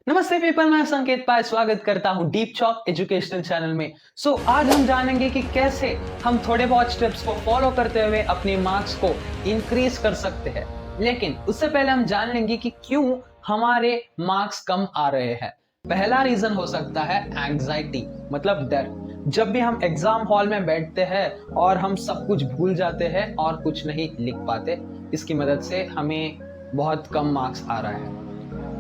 नमस्ते पीपल, मैं संकेत पाल स्वागत करता हूं डीप चॉक एजुकेशनल चैनल में। आज हम जानेंगे कि कैसे हम थोड़े बहुत स्टेप्स को फॉलो करते हुए अपने मार्क्स को इंक्रीज कर सकते हैं। लेकिन उससे पहले हम जान लेंगे कि क्यों हमारे मार्क्स कम आ रहे हैं। पहला रीजन हो सकता है एंग्जाइटी, मतलब डर। जब भी हम एग्जाम हॉल में बैठते हैं और हम सब कुछ भूल जाते हैं और कुछ नहीं लिख पाते, इसकी मदद से हमें बहुत कम मार्क्स आ रहा है।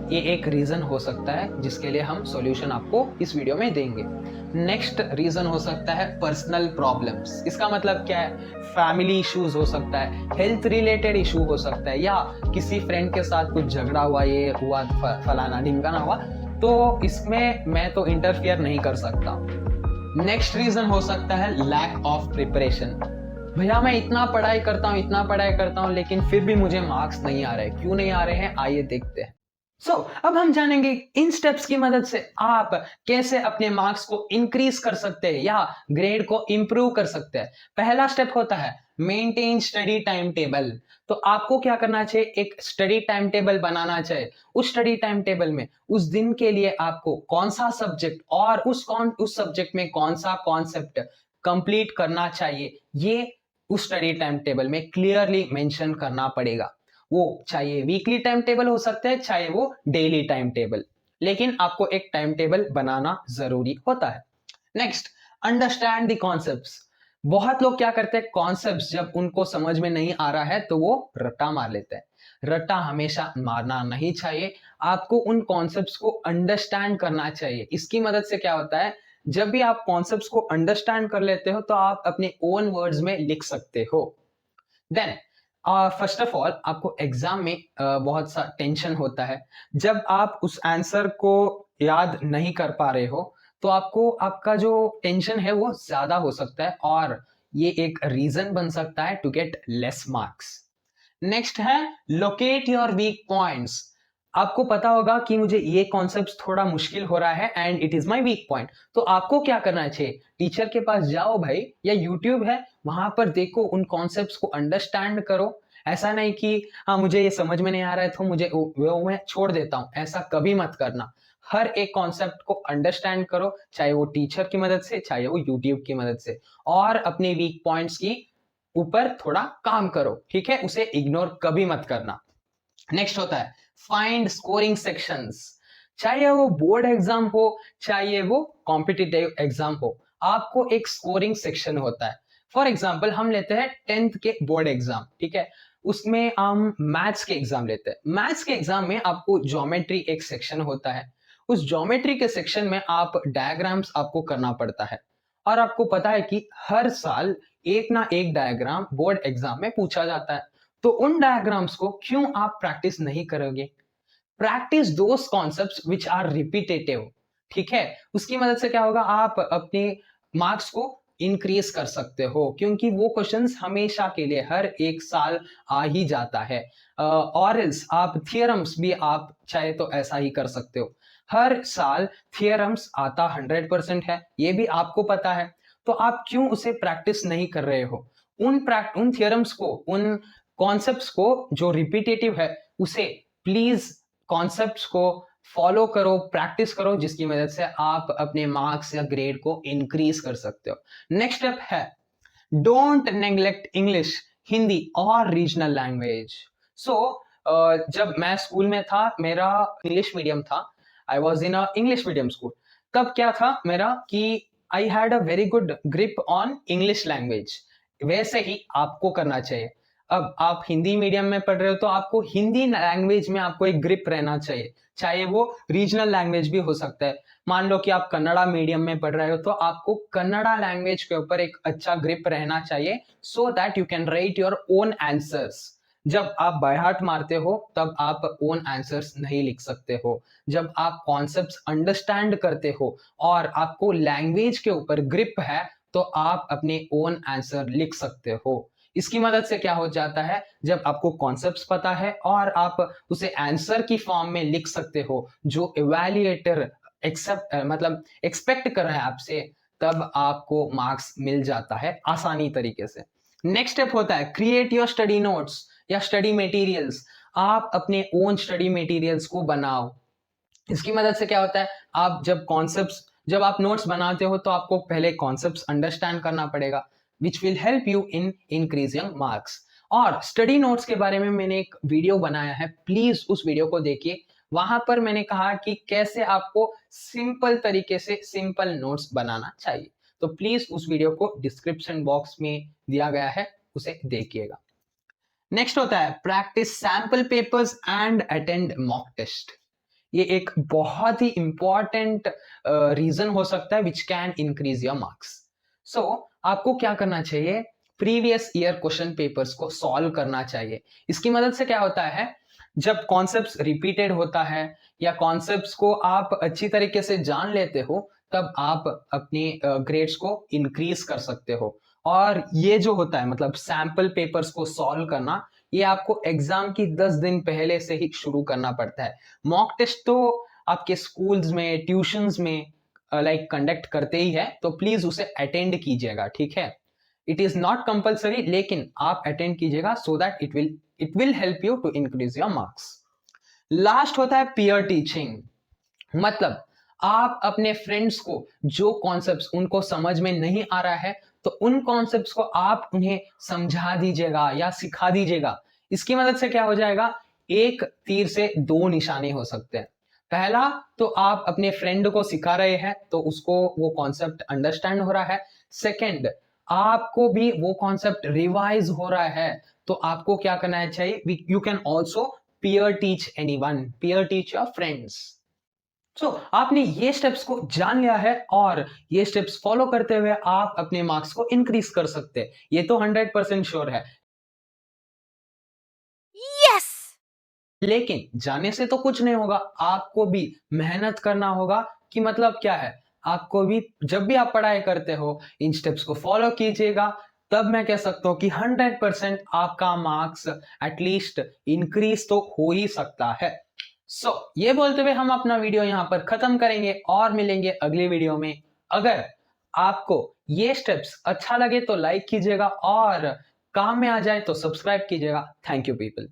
ये एक रीजन हो सकता है जिसके लिए हम सॉल्यूशन आपको इस वीडियो में देंगे। नेक्स्ट रीजन हो सकता है पर्सनल प्रॉब्लम्स। इसका मतलब क्या है? फैमिली इश्यूज हो सकता है, हेल्थ रिलेटेड इशू हो सकता है, या किसी फ्रेंड के साथ कुछ झगड़ा हुआ, ये हुआ, फलाना ढिमकाना हुआ, तो इसमें मैं तो इंटरफियर नहीं कर सकता। नेक्स्ट रीजन हो सकता है लैक ऑफ प्रिपरेशन। भैया मैं इतना पढ़ाई करता हूँ लेकिन फिर भी मुझे मार्क्स नहीं आ रहे। क्यों नहीं आ रहे हैं, आइए देखते हैं। अब हम जानेंगे इन स्टेप्स की मदद से आप कैसे अपने मार्क्स को इंक्रीज कर सकते हैं या ग्रेड को इंप्रूव कर सकते हैं। पहला स्टेप होता है मेंटेन स्टडी टाइम टेबल। तो आपको क्या करना चाहिए? एक स्टडी टाइम टेबल बनाना चाहिए। उस स्टडी टाइम टेबल में उस दिन के लिए आपको कौन सा सब्जेक्ट और उस सब्जेक्ट में कौन सा कॉन्सेप्ट कंप्लीट करना चाहिए, ये उस स्टडी टाइम टेबल में क्लियरली मेंशन करना पड़ेगा। वो चाहे वीकली टाइम टेबल हो सकता है, चाहे वो डेली टाइम टेबल, लेकिन आपको एक टाइम टेबल बनाना जरूरी होता है। Next, understand the concepts. बहुत लोग क्या करते हैं, कॉन्सेप्ट्स जब उनको समझ में नहीं आ रहा है तो वो रट्टा मार लेते हैं। रट्टा हमेशा मारना नहीं चाहिए। आपको उन कॉन्सेप्ट्स को अंडरस्टैंड करना चाहिए। इसकी मदद से क्या होता है, जब भी आप कॉन्सेप्ट्स को अंडरस्टैंड कर लेते हो तो आप अपने ओन वर्ड्स में लिख सकते हो। देन फर्स्ट ऑफ ऑल आपको एग्जाम में बहुत सा टेंशन होता है। जब आप उस आंसर को याद नहीं कर पा रहे हो तो आपको आपका जो टेंशन है वो ज्यादा हो सकता है और ये एक रीजन बन सकता है to get less marks. Next है लोकेट योर वीक पॉइंट्स। आपको पता होगा कि मुझे ये कॉन्सेप्ट थोड़ा मुश्किल हो रहा है and it is my weak point. तो आपको क्या करना चाहिए? टीचर के पास जाओ भाई, या यूट्यूब है वहां पर देखो, उन कॉन्सेप्ट्स को अंडरस्टैंड करो। ऐसा नहीं कि हाँ मुझे ये समझ में नहीं आ रहा है तो मुझे वो मैं छोड़ देता हूँ, ऐसा कभी मत करना। हर एक कॉन्सेप्ट को अंडरस्टैंड करो, चाहे वो टीचर की मदद से, चाहे वो यूट्यूब की मदद से, और अपने वीक पॉइंट्स की ऊपर थोड़ा काम करो, ठीक है? उसे इग्नोर कभी मत करना। नेक्स्ट होता है फाइंड स्कोरिंग सेक्शंस। चाहे वो बोर्ड एग्जाम हो, चाहे वो कॉम्पिटिटिव एग्जाम हो, आपको एक स्कोरिंग सेक्शन होता है। फॉर एग्जाम्पल हम लेते हैं 10th के बोर्ड एग्जाम, ठीक है? उसमें हम मैथ्स के एग्जाम लेते हैं। मैथ्स के एग्जाम में आपको ज्योमेट्री एक सेक्शन होता है। उस ज्योमेट्री के सेक्शन में आप डायग्राम्स आपको करना पड़ता है, और आपको पता है कि हर साल एक ना एक डायग्राम बोर्ड एग्जाम में पूछा जाता है। तो उन डायग्राम्स को क्यों आप प्रैक्टिस नहीं करोगे? Practice those concepts which are repetitive, ठीक है? उसकी मदद से क्या होगा, आप अपने मार्क्स को इंक्रीज कर सकते हो, क्योंकि वो क्वेश्चंस हमेशा के लिए हर एक साल आ ही जाता है। और आप थियरम्स भी आप चाहे तो ऐसा ही कर सकते हो। हर साल थियरम्स आता 100% है, ये भी आपको पता है। तो आप क्यों उसे प्रैक्टिस नहीं कर रहे हो? उन थियरम्स को, उन कॉन्सेप्ट्स को जो रिपीटेटिव है, उसे प्लीज कॉन्सेप्ट्स को फॉलो करो, प्रैक्टिस करो, जिसकी मदद से आप अपने मार्क्स या ग्रेड को इंक्रीज कर सकते हो। नेक्स्ट स्टेप है डोंट नेग्लेक्ट इंग्लिश, हिंदी और रीजनल लैंग्वेज। जब मैं स्कूल में था, मेरा इंग्लिश मीडियम था। I was in a English medium school. तब क्या था मेरा कि I had a very good grip on English language. वैसे ही आपको करना चाहिए। अब आप हिंदी मीडियम में पढ़ रहे हो तो आपको हिंदी लैंग्वेज में आपको एक ग्रिप रहना चाहिए, चाहे वो रीजनल लैंग्वेज भी हो सकता है। मान लो कि आप कन्नड़ा मीडियम में पढ़ रहे हो तो आपको कन्नड़ा लैंग्वेज के ऊपर एक अच्छा ग्रिप रहना चाहिए, so that you can write your own answers. जब आप बाय हार्ट मारते हो तब आप ओन आंसर्स नहीं लिख सकते हो। जब आप कॉन्सेप्ट्स अंडरस्टैंड करते हो और आपको लैंग्वेज के ऊपर ग्रिप है तो आप अपने ओन आंसर लिख सकते हो। इसकी मदद से क्या हो जाता है, जब आपको कॉन्सेप्ट्स पता है और आप उसे आंसर की फॉर्म में लिख सकते हो जो इवैल्यूएटर एक्सपेक्ट कर रहे हैं आपसे, तब आपको मार्क्स मिल जाता है आसानी तरीके से। नेक्स्ट स्टेप होता है क्रिएट योर स्टडी नोट्स या स्टडी मटेरियल्स। आप अपने ओन स्टडी मटेरियल्स को बनाओ। इसकी मदद से क्या होता है, आप जब आप नोट्स बनाते हो तो आपको पहले कॉन्सेप्ट्स अंडरस्टैंड करना पड़ेगा, which will help you in increasing marks. और स्टडी नोट्स के बारे में मैंने एक वीडियो बनाया है, प्लीज उस वीडियो को देखिए। वहां पर मैंने कहा कि कैसे आपको सिंपल तरीके से सिंपल नोट्स बनाना चाहिए, तो प्लीज उस वीडियो को डिस्क्रिप्शन बॉक्स में दिया गया है, उसे देखिएगा। नेक्स्ट होता है practice sample papers and attend mock test. ये एक बहुत ही इंपॉर्टेंट रीजन हो सकता है which can increase your marks. So आपको क्या करना चाहिए, प्रीवियस ईयर क्वेश्चन पेपर्स को सॉल्व करना चाहिए। इसकी मदद से क्या होता है, जब कॉन्सेप्ट्स रिपीटेड होता है या कॉन्सेप्ट्स को आप अच्छी तरीके से जान लेते हो, तब आप अपने ग्रेड्स को इंक्रीज कर सकते हो। और ये जो होता है मतलब सैंपल पेपर्स को सॉल्व करना, ये आपको एग्जाम की 10 दिन पहले से ही शुरू करना पड़ता है। मॉक टेस्ट तो आपके स्कूल्स में, ट्यूशंस में लाइक कंडक्ट करते ही है, तो प्लीज उसे अटेंड कीजिएगा, ठीक है। इट इज नॉट कंपल्सरी, लेकिन आप अटेंड कीजिएगा so that it will help you to increase your marks. Last होता है पीयर टीचिंग। मतलब आप अपने फ्रेंड्स को जो कॉन्सेप्ट्स उनको समझ में नहीं आ रहा है, तो उन कॉन्सेप्ट्स को आप उन्हें समझा दीजिएगा या सिखा दीजिएगा। इसकी मदद से क्या हो जाएगा, एक तीर से दो निशाने हो सकते हैं। पहला, तो आप अपने फ्रेंड को सिखा रहे हैं तो उसको वो कॉन्सेप्ट अंडरस्टैंड हो रहा है। सेकंड, आपको भी वो कॉन्सेप्ट रिवाइज हो रहा है, तो आपको क्या करना चाहिए, you can also peer teach anyone, peer teach your friends। आपने ये स्टेप्स को जान लिया है और ये स्टेप्स फॉलो करते हुए आप अपने मार्क्स को इंक्रीज कर सकते हैं, ये तो 100% श्योर है। यस! लेकिन जाने से तो कुछ नहीं होगा, आपको भी मेहनत करना होगा। कि मतलब क्या है, आपको भी जब भी आप पढ़ाई करते हो इन स्टेप्स को फॉलो कीजिएगा, तब मैं कह सकता हूं कि 100% आपका मार्क्स एटलीस्ट इंक्रीज तो हो ही सकता है। ये बोलते हुए हम अपना वीडियो यहां पर खत्म करेंगे और मिलेंगे अगले वीडियो में। अगर आपको ये स्टेप्स अच्छा लगे तो लाइक कीजिएगा और काम में आ जाए तो सब्सक्राइब कीजिएगा। Thank you people.